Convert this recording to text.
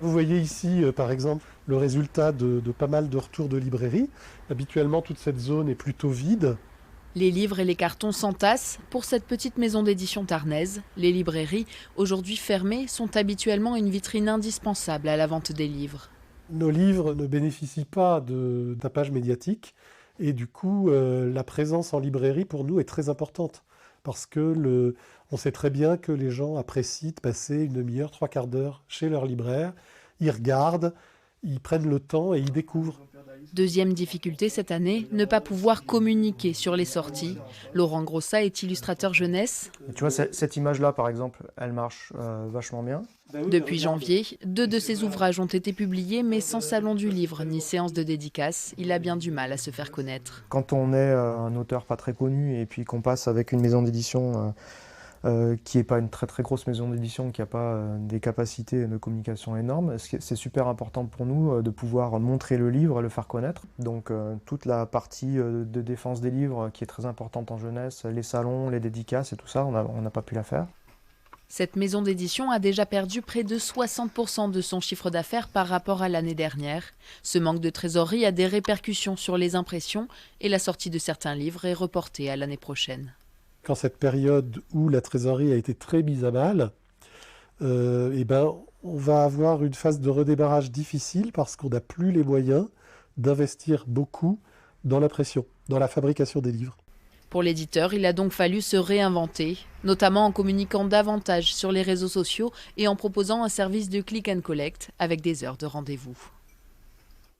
Vous voyez ici, par exemple, le résultat de pas mal de retours de librairies. Habituellement, toute cette zone est plutôt vide. Les livres et les cartons s'entassent pour cette petite maison d'édition tarnaise. Les librairies, aujourd'hui fermées, sont habituellement une vitrine indispensable à la vente des livres. Nos livres ne bénéficient pas de tapage médiatique et du coup, la présence en librairie pour nous est très importante parce que on sait très bien que les gens apprécient de passer une demi-heure, trois quarts d'heure chez leur libraire. Ils regardent, ils prennent le temps et ils découvrent. Deuxième difficulté cette année, ne pas pouvoir communiquer sur les sorties. Laurent Grossat est illustrateur jeunesse. Et tu vois, cette image-là, par exemple, elle marche vachement bien. Depuis janvier, 2 de ses ouvrages ont été publiés, mais sans salon du livre ni séance de dédicace. Il a bien du mal à se faire connaître. Quand on est un auteur pas très connu et puis qu'on passe avec une maison d'édition qui n'est pas une très très grosse maison d'édition, qui n'a pas des capacités de communication énormes, c'est super important pour nous de pouvoir montrer le livre et le faire connaître. Donc toute la partie de défense des livres qui est très importante en jeunesse, les salons, les dédicaces et tout ça, on n'a pas pu la faire. Cette maison d'édition a déjà perdu près de 60% de son chiffre d'affaires par rapport à l'année dernière. Ce manque de trésorerie a des répercussions sur les impressions et la sortie de certains livres est reportée à l'année prochaine. Quand cette période où la trésorerie a été très mise à mal, on va avoir une phase de redémarrage difficile parce qu'on n'a plus les moyens d'investir beaucoup dans l'impression, dans la fabrication des livres. Pour l'éditeur, il a donc fallu se réinventer, notamment en communiquant davantage sur les réseaux sociaux et en proposant un service de click and collect avec des heures de rendez-vous.